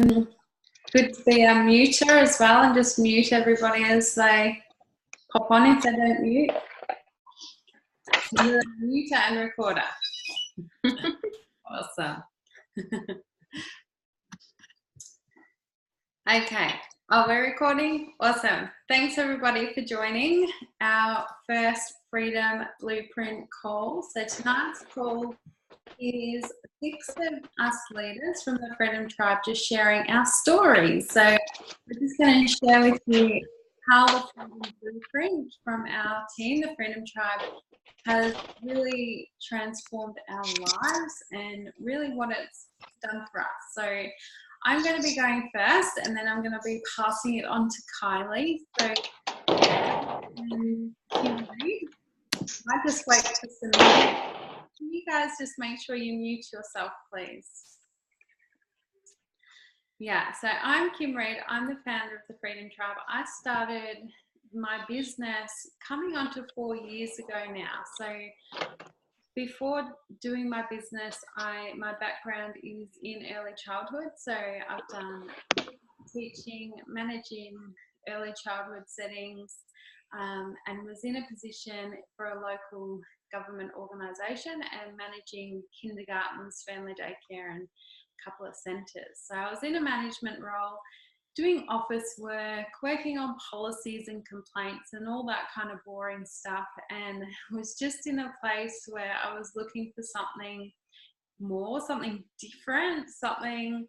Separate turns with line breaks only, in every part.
Good to be a muter as well, and just mute everybody as they pop on if they don't mute. You're a muter and recorder. Awesome. Okay. Oh, we're recording? Awesome. Thanks everybody for joining our first Freedom Blueprint call. So tonight's call is 6 of us leaders from the Freedom Tribe just sharing our stories. So we're just going to share with you how the Freedom Blueprint from our team, the Freedom Tribe, has really transformed our lives and really what it's done for us. So I'm going to be going first, and then I'm going to be passing it on to Kylie. So I just wait for some minutes. Can you guys just make sure you mute yourself, please? Yeah, so I'm Kim Reid. I'm the founder of the Freedom Tribe. I started my business coming on to 4 years ago now. So before doing my business, my background is in early childhood. So I've done teaching, managing early childhood settings, and was in a position for a local government organisation and managing kindergartens, family daycare and a couple of centres. So I was in a management role, doing office work, working on policies and complaints and all that kind of boring stuff, and was just in a place where I was looking for something more, something different, something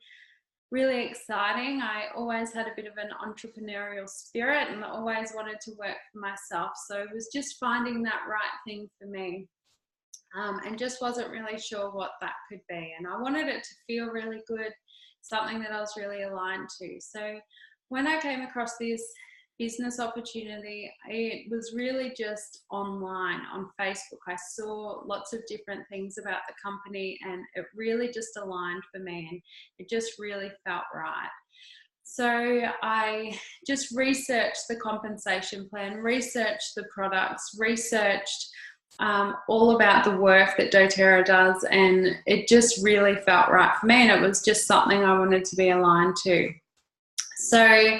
really exciting. I always had a bit of an entrepreneurial spirit and I always wanted to work for myself. So it was just finding that right thing for me, and just wasn't really sure what that could be. And I wanted it to feel really good, something that I was really aligned to. So when I came across this business opportunity, it was really just online on Facebook. I saw lots of different things about the company and it really just aligned for me and it just really felt right. So I just researched the compensation plan, researched the products, researched all about the work that doTERRA does, and it just really felt right for me and it was just something I wanted to be aligned to. So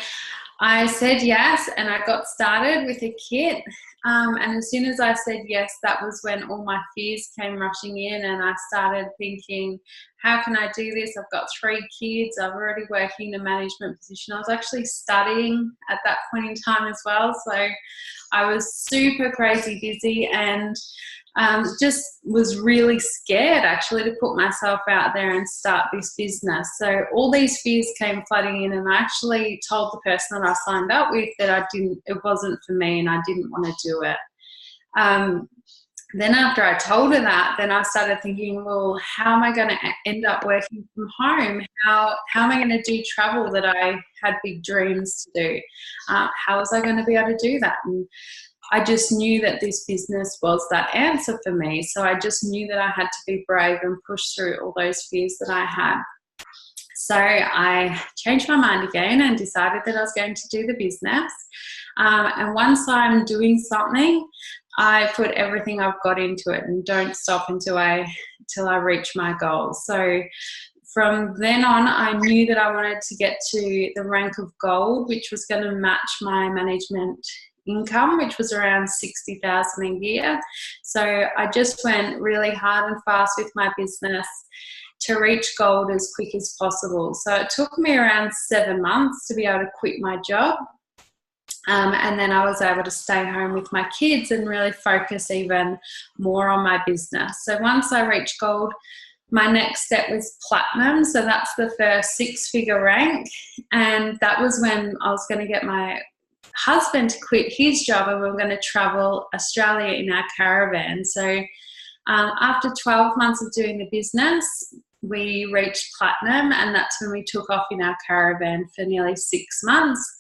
I said yes and I got started with a kit, and as soon as I said yes, that was when all my fears came rushing in and I started thinking, how can I do this? I've got 3 kids, I'm already working in a management position. I was actually studying at that point in time as well, so I was super crazy busy and just was really scared actually to put myself out there and start this business. So all these fears came flooding in and I actually told the person that I signed up with that it wasn't for me and I didn't want to do it. Then after I told her that, then I started thinking, well, how am I going to end up working from home? How am I going to do travel that I had big dreams to do? How was I going to be able to do that? And I just knew that this business was that answer for me. So I just knew that I had to be brave and push through all those fears that I had. So I changed my mind again and decided that I was going to do the business. And once I'm doing something, I put everything I've got into it and don't stop until I reach my goals. So from then on, I knew that I wanted to get to the rank of gold, which was going to match my management income, which was around $60,000 a year. So I just went really hard and fast with my business to reach gold as quick as possible. So it took me around 7 months to be able to quit my job. And then I was able to stay home with my kids and really focus even more on my business. So once I reached gold, my next step was platinum. So that's the first 6-figure rank. And that was when I was going to get my husband to quit his job and we were going to travel Australia in our caravan. So after 12 months of doing the business, we reached platinum, and that's when we took off in our caravan for nearly 6 months,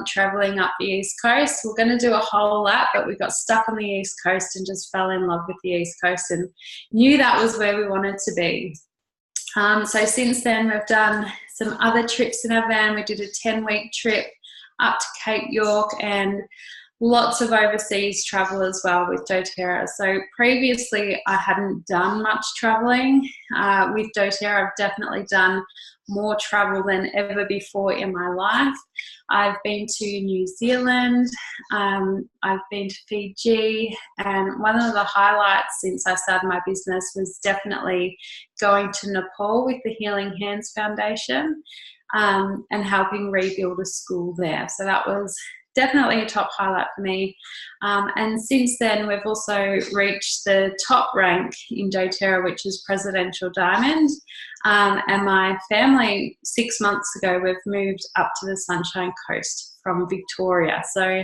traveling up the East Coast. We're going to do a whole lap, but we got stuck on the East Coast and just fell in love with the East Coast and knew that was where we wanted to be. So since then, we've done some other trips in our van. We did a 10-week trip up to Cape York and lots of overseas travel as well with doTERRA. So previously I hadn't done much traveling. With doTERRA I've definitely done more travel than ever before in my life. I've been to New Zealand, I've been to Fiji, and one of the highlights since I started my business was definitely going to Nepal with the Healing Hands Foundation, and helping rebuild a school there. So that was definitely a top highlight for me. And since then, we've also reached the top rank in doTERRA, which is Presidential Diamond. And my family, 6 months ago, we've moved up to the Sunshine Coast from Victoria. So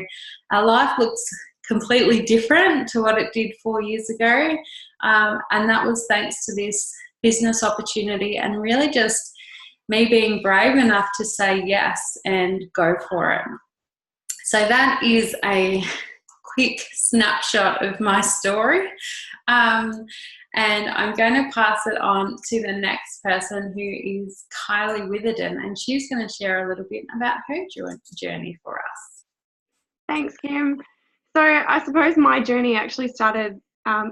our life looks completely different to what it did 4 years ago. And that was thanks to this business opportunity and really just me being brave enough to say yes and go for it. So that is a quick snapshot of my story. And I'm going to pass it on to the next person, who is Kylie Witherden, and she's going to share a little bit about her journey for us.
Thanks, Kim. So I suppose my journey actually started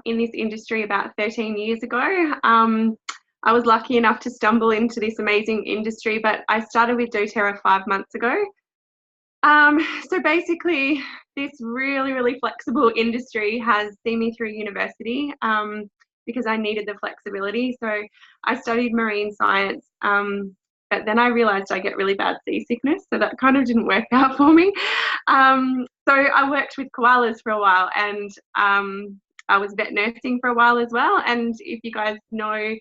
in this industry about 13 years ago. I was lucky enough to stumble into this amazing industry, but I started with doTERRA 5 months ago. So basically, this really, really flexible industry has seen me through university because I needed the flexibility. So I studied marine science, but then I realised I get really bad seasickness, so that kind of didn't work out for me. So I worked with koalas for a while, and I was vet nursing for a while as well. And if you guys know,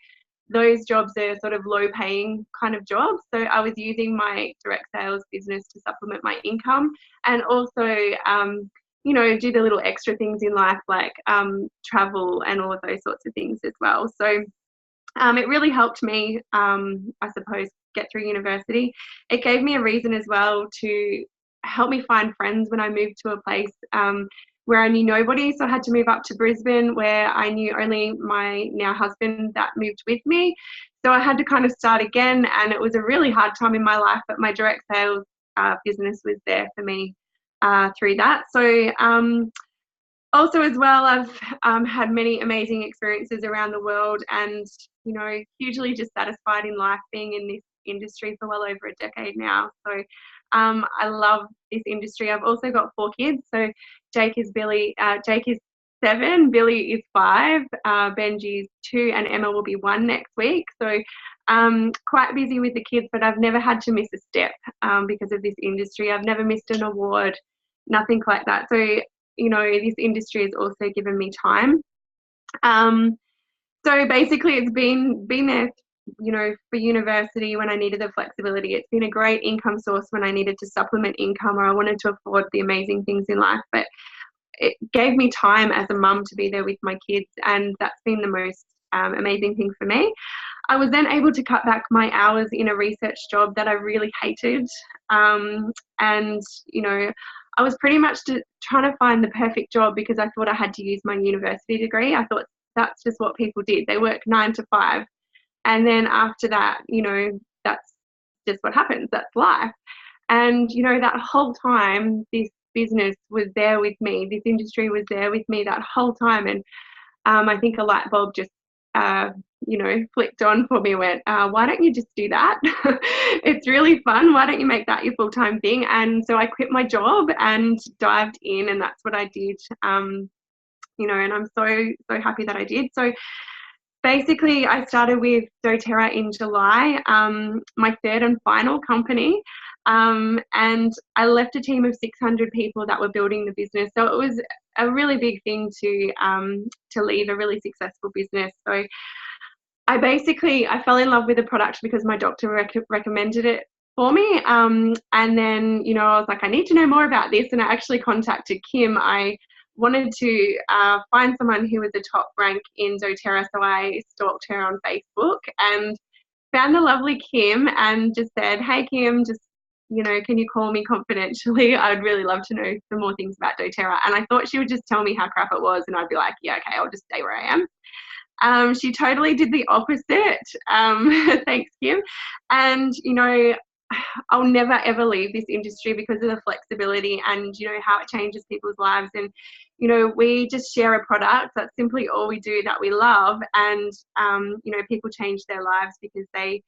those jobs are sort of low paying kind of jobs. So I was using my direct sales business to supplement my income, and also, you know, do the little extra things in life like travel and all of those sorts of things as well. So it really helped me, I suppose, get through university. It gave me a reason as well to help me find friends when I moved to a place where I knew nobody. So I had to move up to Brisbane, where I knew only my now husband that moved with me. So I had to kind of start again, and it was a really hard time in my life, but my direct sales business was there for me through that. So also as well, I've had many amazing experiences around the world, and, you know, hugely dissatisfied in life being in this industry for well over a decade now. So I love this industry. I've also got 4 kids. So Jake is 7, Billy is 5, Benji is 2, and Emma will be 1 next week. So quite busy with the kids, but I've never had to miss a step because of this industry. I've never missed an award, nothing like that. So, you know, this industry has also given me time. So basically it's been there, you know, for university when I needed the flexibility. It's been a great income source when I needed to supplement income or I wanted to afford the amazing things in life. But it gave me time as a mum to be there with my kids, and that's been the most amazing thing for me. I was then able to cut back my hours in a research job that I really hated. And, you know, I was pretty much trying to find the perfect job because I thought I had to use my university degree. I thought that's just what people did. They work 9 to 5. And then after that, you know, that's just what happens. That's life. And, you know, that whole time, this business was there with me. This industry was there with me that whole time. And I think a light bulb just, you know, flicked on for me, went, why don't you just do that? It's really fun. Why don't you make that your full-time thing? And so I quit my job and dived in, and that's what I did. You know, and I'm so happy that I did. So basically, I started with doTERRA in July, my 3rd and final company, and I left a team of 600 people that were building the business. So it was a really big thing to leave a really successful business. So I fell in love with the product because my doctor recommended it for me, and then, you know, I was like, I need to know more about this, and I actually contacted Kim. I wanted to find someone who was a top rank in doTERRA, so I stalked her on Facebook and found the lovely Kim and just said, hey Kim, just, you know, can you call me confidentially? I'd really love to know some more things about doTERRA. And I thought she would just tell me how crap it was, and I'd be like, yeah, okay, I'll just stay where I am. She totally did the opposite. Thanks, Kim. And, you know, I'll never ever leave this industry because of the flexibility and, you know, how it changes people's lives. And, you know, we just share a product. That's simply all we do that we love. And, you know, people change their lives because they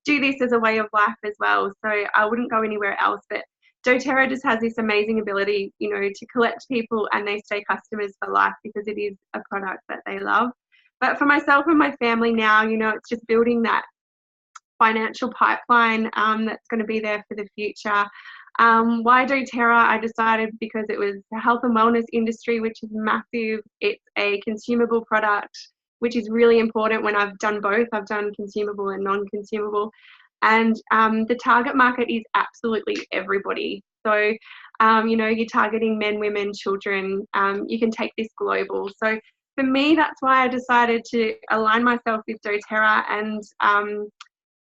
do this as a way of life as well. So I wouldn't go anywhere else. But doTERRA just has this amazing ability, you know, to collect people and they stay customers for life because it is a product that they love. But for myself and my family now, you know, it's just building that financial pipeline that's going to be there for the future. Why doTERRA? I decided because it was the health and wellness industry, which is massive. It's a consumable product, which is really important when I've done both. I've done consumable and non-consumable. And the target market is absolutely everybody. So, you know, you're targeting men, women, children. You can take this global. So for me, that's why I decided to align myself with doTERRA, and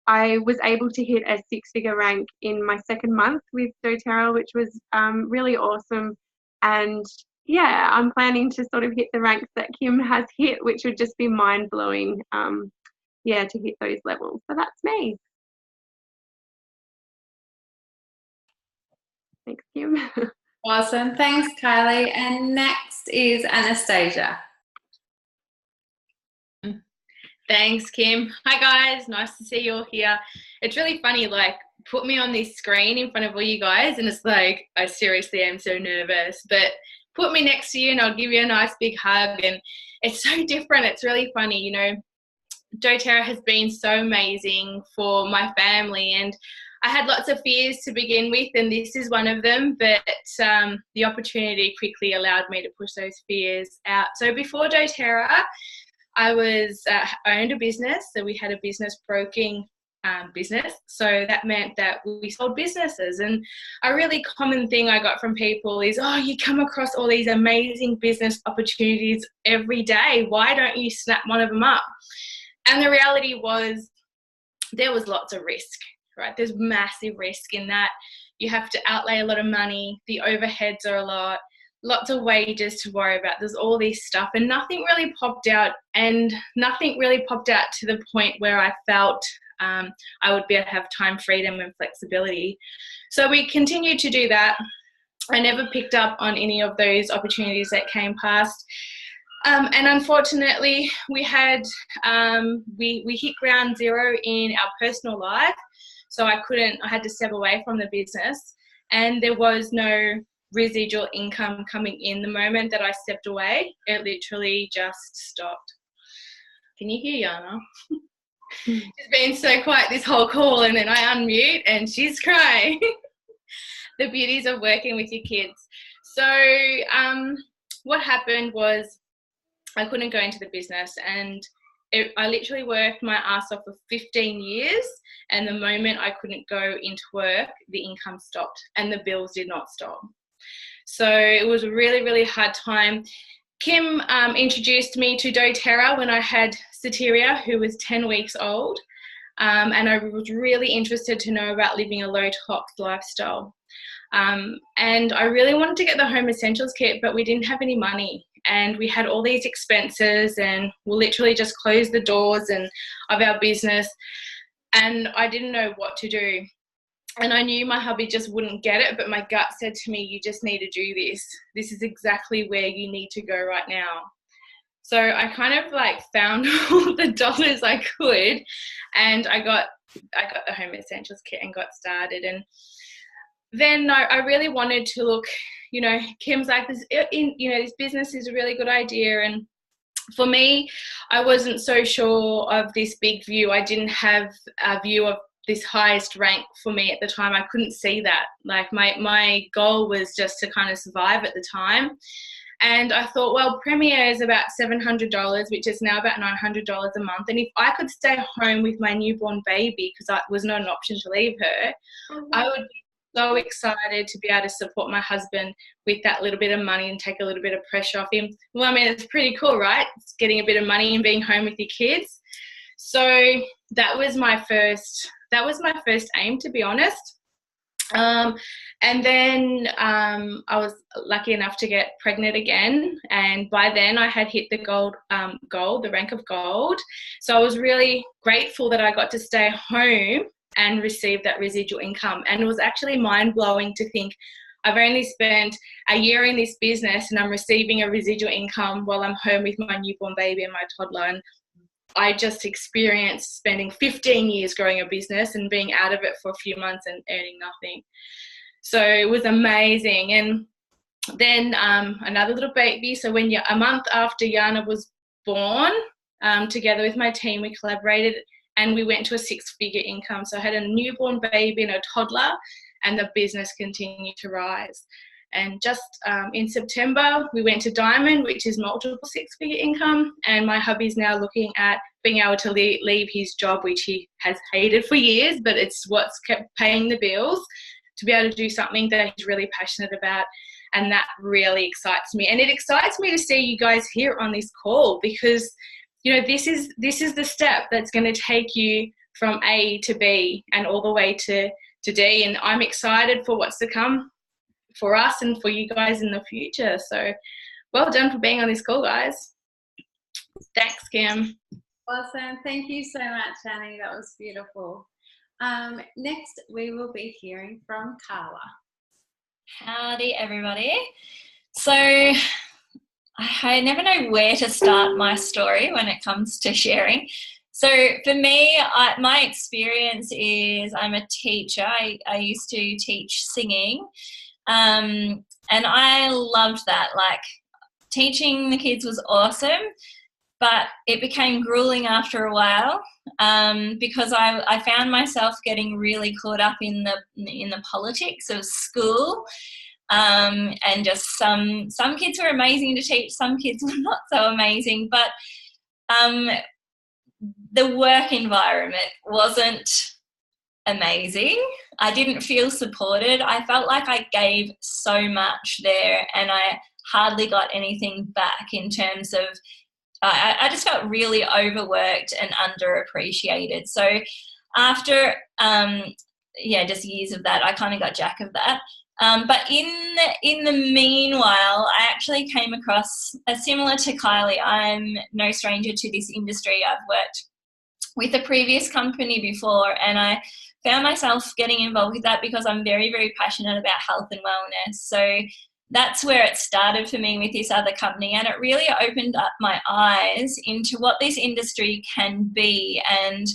I was able to hit a 6-figure rank in my second month with doTERRA, which was really awesome. And yeah, I'm planning to sort of hit the ranks that Kim has hit, which would just be mind blowing. Yeah, to hit those levels. So that's me. Thanks, Kim.
Awesome. Thanks, Kylie. And next is Anastasia.
Thanks, Kim. Hi, guys. Nice to see you all here. It's really funny, like, put me on this screen in front of all you guys, and it's like, I seriously am so nervous. But put me next to you, and I'll give you a nice big hug. And it's so different. It's really funny. You know, doTERRA has been so amazing for my family, and I had lots of fears to begin with, and this is one of them, but the opportunity quickly allowed me to push those fears out. So before doTERRA, I owned a business, so we had a business broking business. So that meant that we sold businesses. And a really common thing I got from people is, oh, you come across all these amazing business opportunities every day. Why don't you snap one of them up? And the reality was there was lots of risk, right? There's massive risk in that. You have to outlay a lot of money. The overheads are a lot. Lots of wages to worry about. There's all this stuff, and nothing really popped out, and nothing really popped out to the point where I felt I would be able to have time freedom and flexibility. So we continued to do that. I never picked up on any of those opportunities that came past. And unfortunately, we had we hit ground zero in our personal life. So I had to step away from the business, and there was no residual income coming in the moment that I stepped away. It literally just stopped. Can you hear Yana? She's been so quiet this whole call, and then I unmute and she's crying. The beauties of working with your kids. So what happened was I couldn't go into the business, and I literally worked my ass off for 15 years, and the moment I couldn't go into work, the income stopped and the bills did not stop. So it was a really, really hard time. Kim introduced me to doTERRA when I had Soteria, who was 10 weeks old, and I was really interested to know about living a low-tox lifestyle. And I really wanted to get the Home Essentials kit, but we didn't have any money. And we had all these expenses, and we literally just closed the doors of our business, and I didn't know what to do. And I knew my hubby just wouldn't get it, but my gut said to me, you just need to do this. This is exactly where you need to go right now. So I kind of like found all the dollars I could, and I got the Home Essentials kit and got started. And then I really wanted to look, you know, Kim's like, this business is a really good idea. And for me, I wasn't so sure of this big view. I didn't have a view of this highest rank for me at the time. I couldn't see that. Like my goal was just to kind of survive at the time. And I thought, well, Premier is about $700, which is now about $900 a month. And if I could stay home with my newborn baby, because it was not an option to leave her, I would be so excited to be able to support my husband with that little bit of money and take a little bit of pressure off him. Well, I mean, it's pretty cool, right? It's getting a bit of money and being home with your kids. So that was my first aim, to be honest. And then I was lucky enough to get pregnant again, and by then I had hit the the rank of gold. So I was really grateful that I got to stay home and receive that residual income. And it was actually mind-blowing to think I've only spent a year in this business and I'm receiving a residual income while I'm home with my newborn baby and my toddler. And I just experienced spending 15 years growing a business and being out of it for a few months and earning nothing. So it was amazing. And then another little baby. So when a month after Yana was born, together with my team, we collaborated and we went to a 6-figure income. So I had a newborn baby and a toddler, and the business continued to rise. And just in September, we went to Diamond, which is multiple 6-figure income. And my hubby's now looking at being able to leave his job, which he has hated for years, but it's what's kept paying the bills, to be able to do something that he's really passionate about. And that really excites me. And it excites me to see you guys here on this call, because, you know, this is the step that's going to take you from A to B and all the way to D. And I'm excited for what's to come for us and for you guys in the future. So well done for being on this call, guys. Thanks, Kim.
Awesome. Thank you so much, Annie. That was beautiful. Next, we will be hearing from Carla.
Howdy, everybody. So I never know where to start my story when it comes to sharing. So for me, my experience is I'm a teacher. I used to teach singing, and I loved that. Like, teaching the kids was awesome, but it became grueling after a while, because I found myself getting really caught up in the politics of school, and just some kids were amazing to teach, some kids were not so amazing, but the work environment wasn't amazing. I didn't feel supported. I felt like I gave so much there and I hardly got anything back in terms of, I just felt really overworked and underappreciated. So after, just years of that, I kind of got jack of that. But in the meanwhile, I actually came across, similar to Kylie, I'm no stranger to this industry. I've worked with a previous company before, and I found myself getting involved with that because I'm very, very passionate about health and wellness. So that's where it started for me with this other company, and it really opened up my eyes into what this industry can be and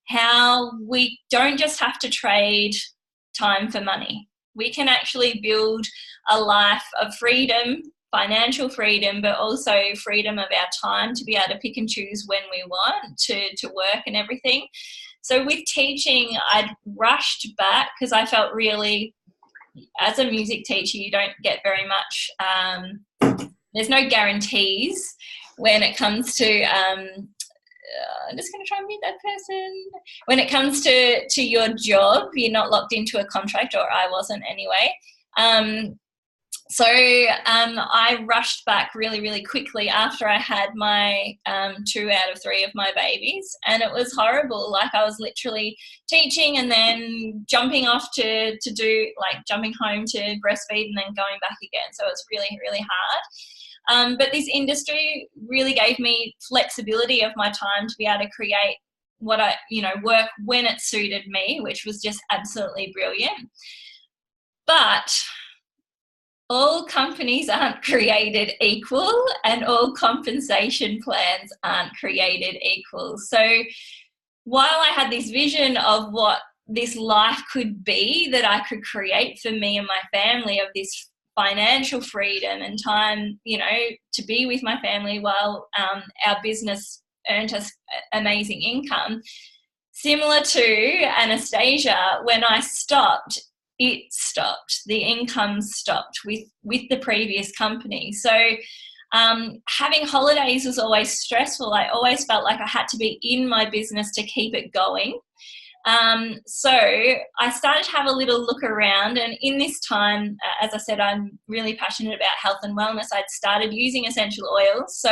how we don't just have to trade time for money. We can actually build a life of freedom, financial freedom, but also freedom of our time to be able to pick and choose when we want to work and everything. So with teaching, I'd rushed back because I felt really, as a music teacher, you don't get very much, there's no guarantees when it comes to, I'm just going to try and meet that person. When it comes to your job, you're not locked into a contract, or I wasn't anyway. So I rushed back really, really quickly after I had my 2 out of 3 of my babies, and it was horrible. Like, I was literally teaching and then jumping off to do, like, jumping home to breastfeed and then going back again. So it's really, really hard. But this industry really gave me flexibility of my time to be able to create what I, work when it suited me, which was just absolutely brilliant. But all companies aren't created equal, and all compensation plans aren't created equal. So while I had this vision of what this life could be that I could create for me and my family, of this financial freedom and time, to be with my family while our business earned us amazing income, similar to Anastasia, when I stopped, it stopped. The income stopped with the previous company. So having holidays was always stressful. I always felt like I had to be in my business to keep it going. So I started to have a little look around, and in this time, as I said, I'm really passionate about health and wellness. I'd started using essential oils. So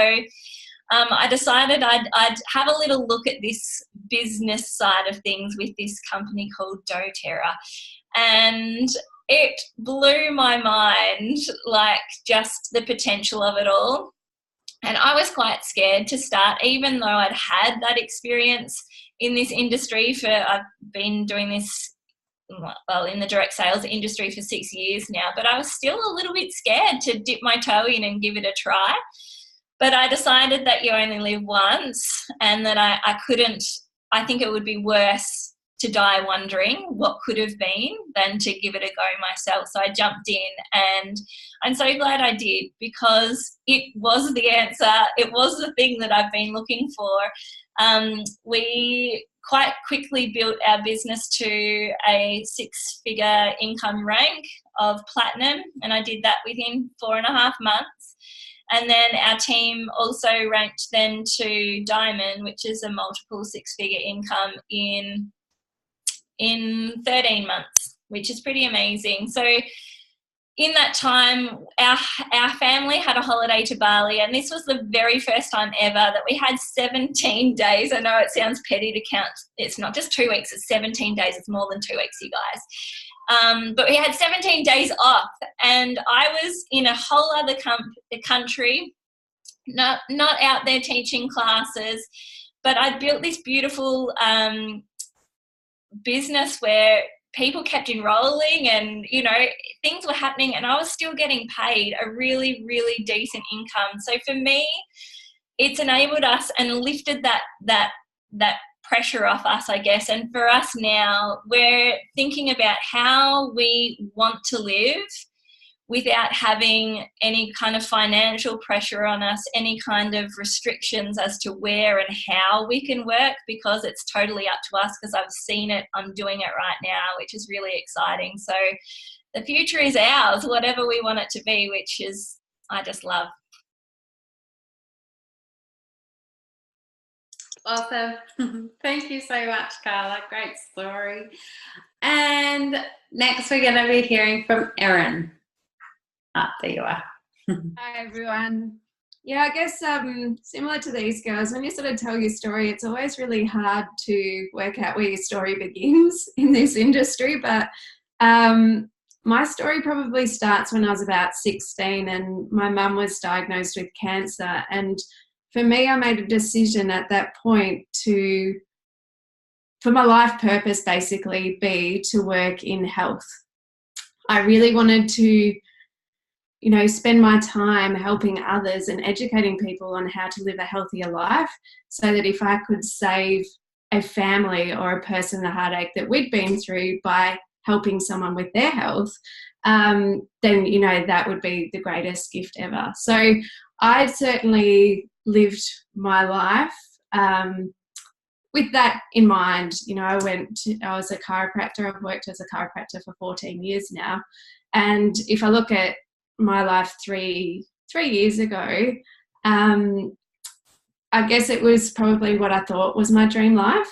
I decided I'd have a little look at this business side of things with this company called doTERRA. And it blew my mind, like, just the potential of it all. And I was quite scared to start, even though I'd had that experience in this industry I've been doing this, well, in the direct sales industry for 6 years now, but I was still a little bit scared to dip my toe in and give it a try. But I decided that you only live once, and that I think it would be worse to die wondering what could have been than to give it a go myself. So I jumped in, and I'm so glad I did, because it was the answer. It was the thing that I've been looking for. We quite quickly built our business to a 6-figure income rank of platinum, and I did that within 4.5 months. And then our team also ranked then to diamond, which is a multiple 6-figure income in 13 months, which is pretty amazing. So in that time, our family had a holiday to Bali, and this was the very first time ever that we had 17 days. I know it sounds petty to count. It's not just 2 weeks, it's 17 days. It's more than 2 weeks, you guys. But we had 17 days off, and I was in a whole other country, not out there teaching classes, but I built this beautiful business where people kept enrolling, and things were happening, and I was still getting paid a really, really decent income. So for me, it's enabled us and lifted that pressure off us, I guess. And for us now, we're thinking about how we want to live without having any kind of financial pressure on us, any kind of restrictions as to where and how we can work, because it's totally up to us, because I've seen it, I'm doing it right now, which is really exciting. So the future is ours, whatever we want it to be, which is, I just love.
Awesome. Thank you so much, Carla. Great story. And next we're going to be hearing from Erin. There you are.
Hi, everyone. Yeah, I guess similar to these girls, when you sort of tell your story, it's always really hard to work out where your story begins in this industry. But my story probably starts when I was about 16, and my mum was diagnosed with cancer. And for me, I made a decision at that point for my life purpose basically be to work in health. I really wanted to spend my time helping others and educating people on how to live a healthier life, so that if I could save a family or a person the heartache that we'd been through by helping someone with their health, then, that would be the greatest gift ever. So I certainly lived my life with that in mind. I was a chiropractor. I've worked as a chiropractor for 14 years now. And if I look at my life three years ago, I guess it was probably what I thought was my dream life.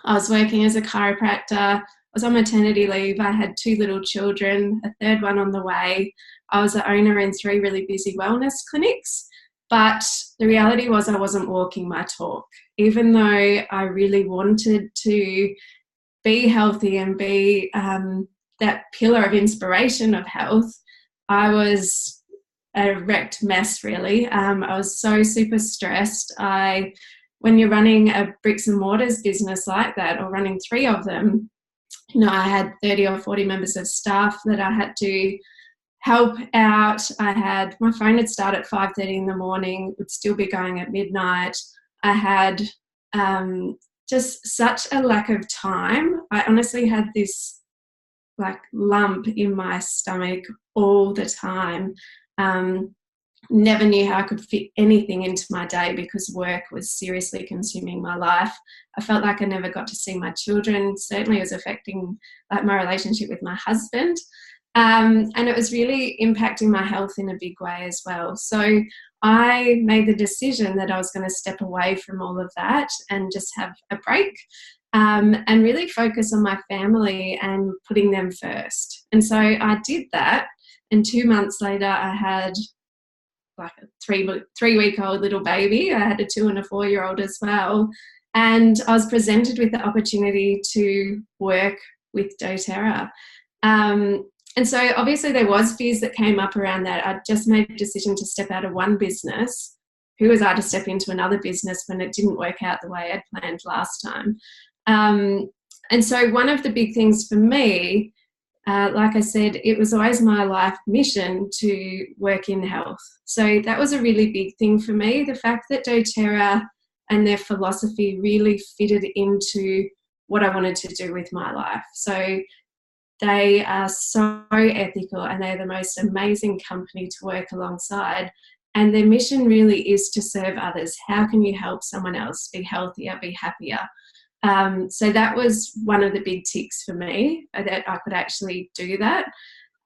I was working as a chiropractor. I was on maternity leave. I had 2 little children, a third one on the way. I was the owner in 3 really busy wellness clinics. But the reality was I wasn't walking my talk. Even though I really wanted to be healthy and be that pillar of inspiration of health, I was a wrecked mess, really. I was so super stressed. When you're running a bricks and mortars business like that, or running 3 of them, I had 30 or 40 members of staff that I had to help out. My phone would start at 5:30 in the morning, would still be going at midnight. I had just such a lack of time. I honestly had this lump in my stomach all the time. Never knew how I could fit anything into my day because work was seriously consuming my life. I felt like I never got to see my children. Certainly it was affecting my relationship with my husband. And it was really impacting my health in a big way as well. So I made the decision that I was going to step away from all of that and just have a break, and really focus on my family and putting them first. And so I did that. And 2 months later, I had a 3-week-old little baby. I had a 2 and a 4-year-old as well. And I was presented with the opportunity to work with doTERRA. And so obviously there was fears that came up around that. I just made a decision to step out of one business who was I to step into another business when it didn't work out the way I'd planned last time? And so one of the big things for me, like I said, it was always my life mission to work in health. So that was a really big thing for me. The fact that doTERRA and their philosophy really fitted into what I wanted to do with my life. So they are so ethical and they're the most amazing company to work alongside. And their mission really is to serve others. How can you help someone else be healthier, be happier? So that was one of the big ticks for me, that I could actually do that.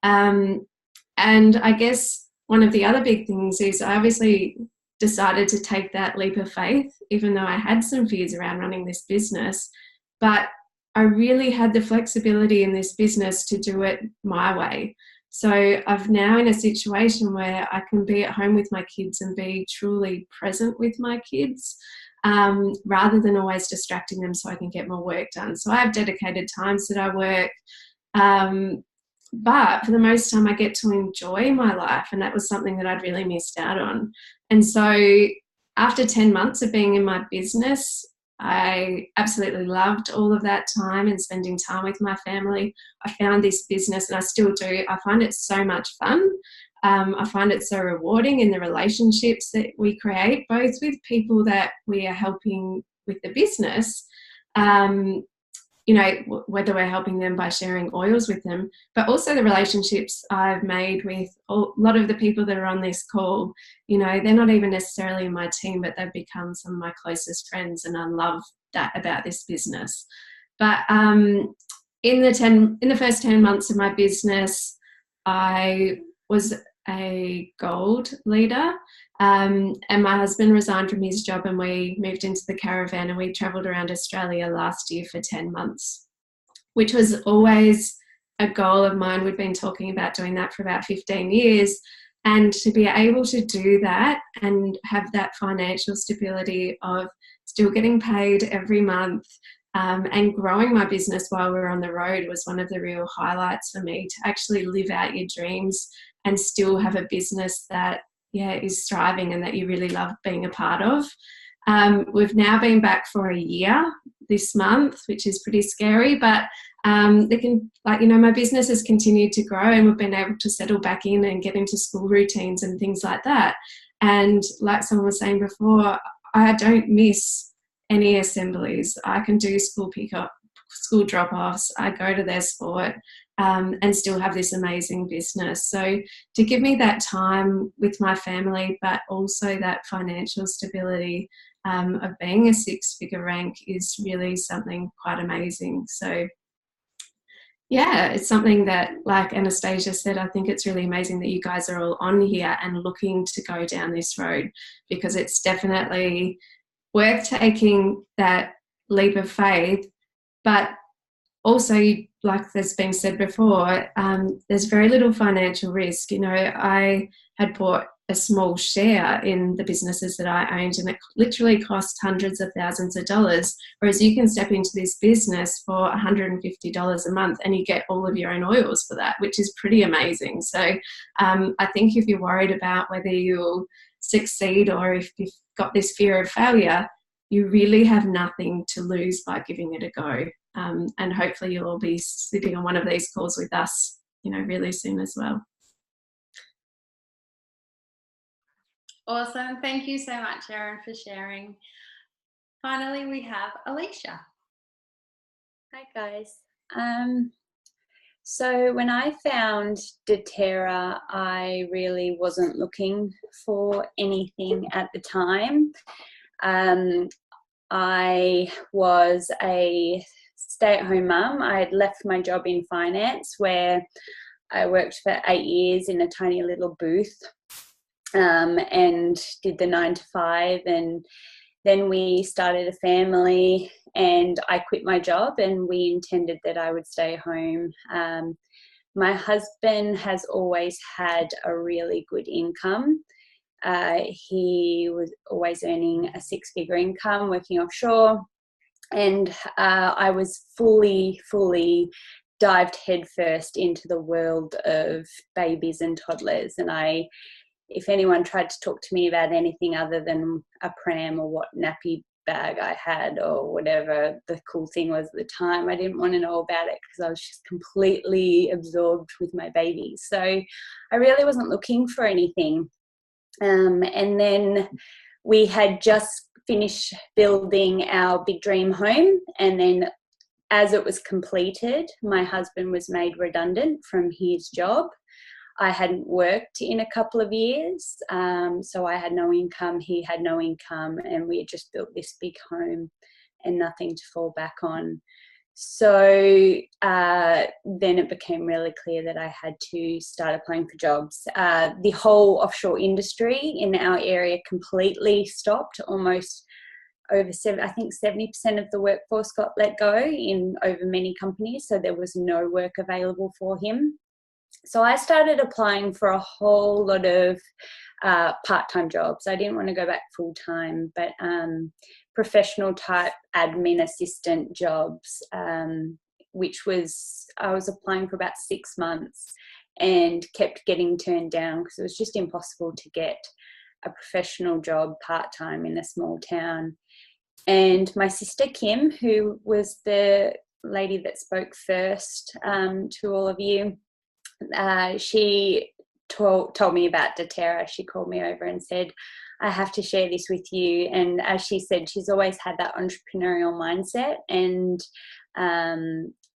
And I guess one of the other big things is I obviously decided to take that leap of faith, even though I had some fears around running this business. But I really had the flexibility in this business to do it my way. So I'm now in a situation where I can be at home with my kids and be truly present with my kids, rather than always distracting them so I can get more work done. So I have dedicated times that I work, but for the most time I get to enjoy my life, and that was something that I'd really missed out on. And so after 10 months of being in my business, I absolutely loved all of that time and spending time with my family. I found this business, and I still do, I find it so much fun. I find it so rewarding in the relationships that we create, both with people that we are helping with the business, you know, whether we're helping them by sharing oils with them, but also the relationships I've made with a lot of the people that are on this call. You know, they're not even necessarily in my team, but they've become some of my closest friends, and I love that about this business. But in the first 10 months of my business, I was a gold leader, and my husband resigned from his job, and we moved into the caravan, and we travelled around Australia last year for 10 months, which was always a goal of mine. We'd been talking about doing that for about 15 years, and to be able to do that and have that financial stability of still getting paid every month, and growing my business while we were on the road was one of the real highlights for me, to actually live out your dreams and still have a business that, is thriving and that you really love being a part of. We've now been back for a year this month, which is pretty scary, but my business has continued to grow, and we've been able to settle back in and get into school routines and things like that. And like someone was saying before, I don't miss any assemblies. I can do school pickup, school drop-offs. I go to their sport, and still have this amazing business. So to give me that time with my family, but also that financial stability of being a six-figure rank is really something quite amazing. So yeah, it's something that, like Anastasia said, I think it's really amazing that you guys are all on here and looking to go down this road, because it's definitely worth taking that leap of faith. But also, like there's been said before, there's very little financial risk. You know, I had bought a small share in the businesses that I owned, and it literally cost hundreds of thousands of dollars, whereas you can step into this business for $150 a month and you get all of your own oils for that, which is pretty amazing. So I think if you're worried about whether you'll succeed or if you've got this fear of failure, you really have nothing to lose by giving it a go. And hopefully you'll all be sitting on one of these calls with us, really soon as well.
Awesome. Thank you so much, Erin, for sharing. Finally, we have Alicia.
Hi, guys. So when I found doTERRA, I really wasn't looking for anything at the time. I was a stay-at-home mum. I had left my job in finance, where I worked for 8 years in a tiny little booth, and did the 9 to 5, and then we started a family, and I quit my job, and we intended that I would stay home. My husband has always had a really good income. He was always earning a 6-figure income working offshore, and I was fully dived headfirst into the world of babies and toddlers, and I if anyone tried to talk to me about anything other than a pram or what nappy bag I had or whatever the cool thing was at the time, I didn't want to know about it because I was just completely absorbed with my baby. So I really wasn't looking for anything. And then we had just finished building our big dream home, and then as it was completed, my husband was made redundant from his job. I hadn't worked in a couple of years, so I had no income, he had no income, and we had just built this big home and nothing to fall back on. So then it became really clear that I had to start applying for jobs. The whole offshore industry in our area completely stopped. Almost over 70% of the workforce got let go in over many companies, so there was no work available for him. So I started applying for a whole lot of part-time jobs. I didn't want to go back full-time, but professional type admin assistant jobs, which I was applying for about 6 months and kept getting turned down because it was just impossible to get a professional job part-time in a small town. And my sister Kim, who was the lady that spoke first to all of you, she told me about doTERRA. She called me over and said, I have to share this with you. And as she said, she's always had that entrepreneurial mindset, and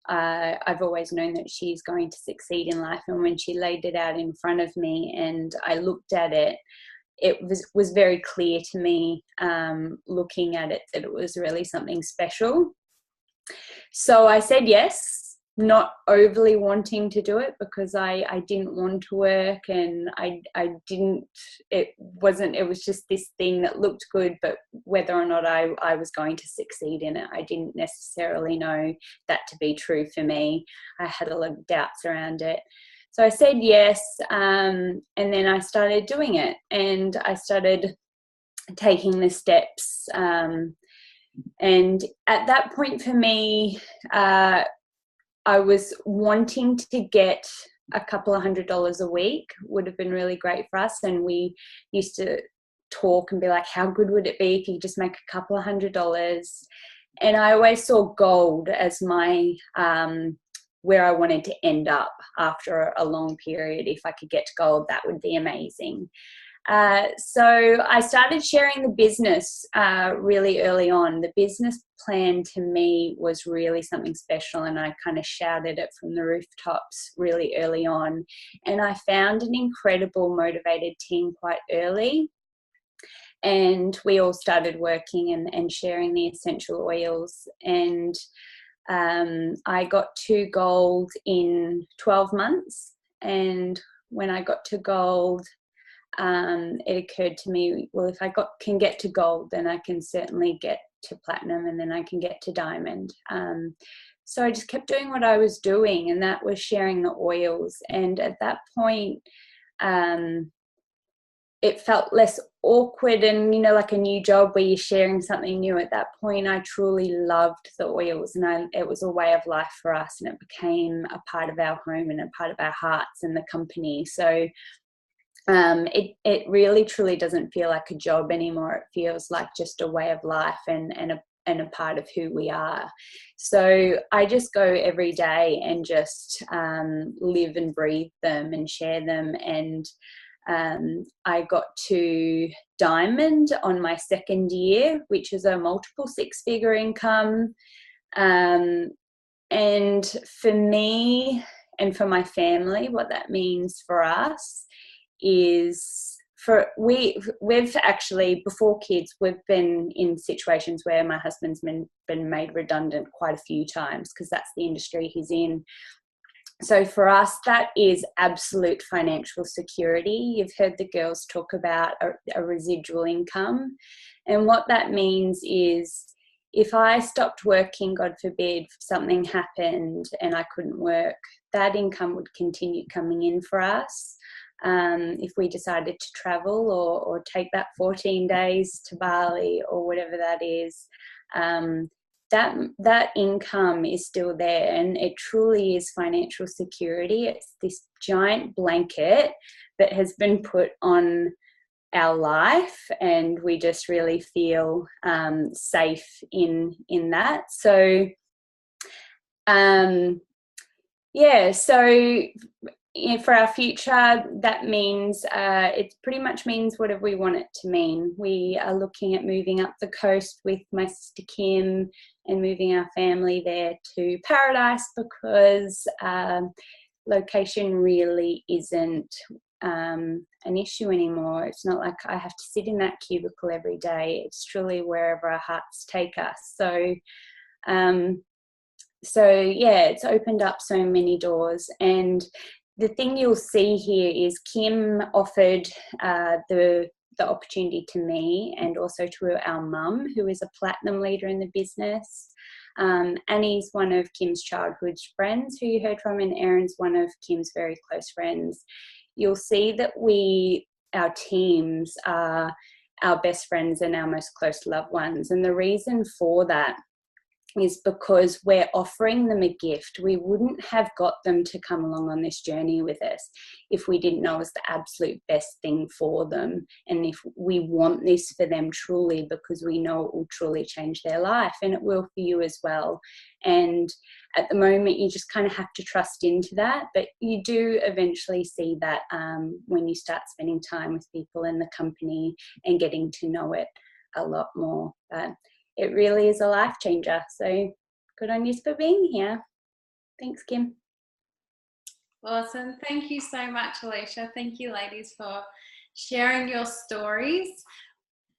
I've always known that she's going to succeed in life. And when she laid it out in front of me and I looked at it, it was very clear to me, looking at it, that it was really something special. So I said yes, not overly wanting to do it because I didn't want to work, and it was just this thing that looked good, but whether or not I was going to succeed in it, I didn't necessarily know that to be true for me. I had a lot of doubts around it. So I said yes, and then I started doing it, and I started taking the steps. And at that point for me, I was wanting to get a couple of $100 a week. Would have been really great for us. And we used to talk and be like, how good would it be if you just make a couple of $100? And I always saw gold as my where I wanted to end up after a long period. If I could get to gold, that would be amazing. So I started sharing the business really early on. The business plan to me was really something special, and I kind of shouted it from the rooftops really early on. And I found an incredible motivated team quite early. And we all started working and sharing the essential oils. And I got to gold in 12 months. And when I got to gold, it occurred to me, well, if I can get to gold, then I can certainly get to platinum, and then I can get to diamond. So I just kept doing what I was doing, and that was sharing the oils. And at that point, it felt less awkward and, like a new job where you're sharing something new. At that point, I truly loved the oils, and it was a way of life for us, and it became a part of our home and a part of our hearts and the company. So it really truly doesn't feel like a job anymore. It feels like just a way of life and a part of who we are. So I just go every day and just live and breathe them and share them. And I got to diamond on my second year, which is a multiple six-figure income. And for me and for my family, what that means for us is we've actually, before kids, we've been in situations where my husband's been made redundant quite a few times because that's the industry he's in. So for us, that is absolute financial security. You've heard the girls talk about a residual income. And what that means is if I stopped working, God forbid, something happened and I couldn't work, that income would continue coming in for us. If we decided to travel or take that 14 days to Bali or whatever that is, that income is still there, and it truly is financial security. It's this giant blanket that has been put on our life, and we just really feel safe in that. So so for our future, that means it pretty much means whatever we want it to mean. We are looking at moving up the coast with my sister Kim and moving our family there to Paradise, because location really isn't an issue anymore. It's not like I have to sit in that cubicle every day. It's truly wherever our hearts take us. So it's opened up so many doors. And the thing you'll see here is Kim offered the opportunity to me and also to our mum, who is a platinum leader in the business. Annie's one of Kim's childhood friends who you heard from, and Erin's one of Kim's very close friends. You'll see that our teams are our best friends and our most close loved ones. And the reason for that is because we're offering them a gift. We wouldn't have got them to come along on this journey with us if we didn't know it was the absolute best thing for them, and if we want this for them truly, because we know it will truly change their life, and it will for you as well. And at the moment, you just kind of have to trust into that, but you do eventually see that when you start spending time with people in the company and getting to know it a lot more. But it really is a life changer. So good on you for being here. Thanks, Kim.
Awesome. Thank you so much, Alicia. Thank you, ladies, for sharing your stories.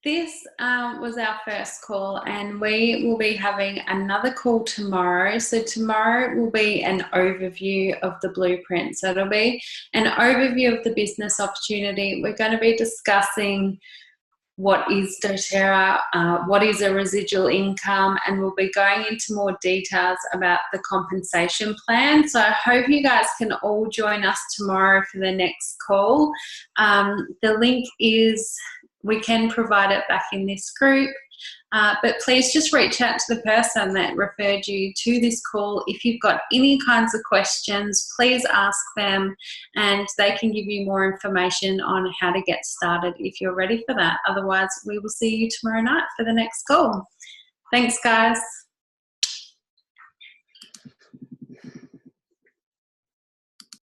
This was our first call, and we will be having another call tomorrow. So tomorrow will be an overview of the blueprint. So it'll be an overview of the business opportunity. We're going to be discussing what is doTERRA, what is a residual income, and we'll be going into more details about the compensation plan. So I hope you guys can all join us tomorrow for the next call. The link is, we can provide it back in this group, but please just reach out to the person that referred you to this call. If you've got any kinds of questions, please ask them, and they can give you more information on how to get started if you're ready for that. Otherwise, we will see you tomorrow night for the next call. Thanks, guys.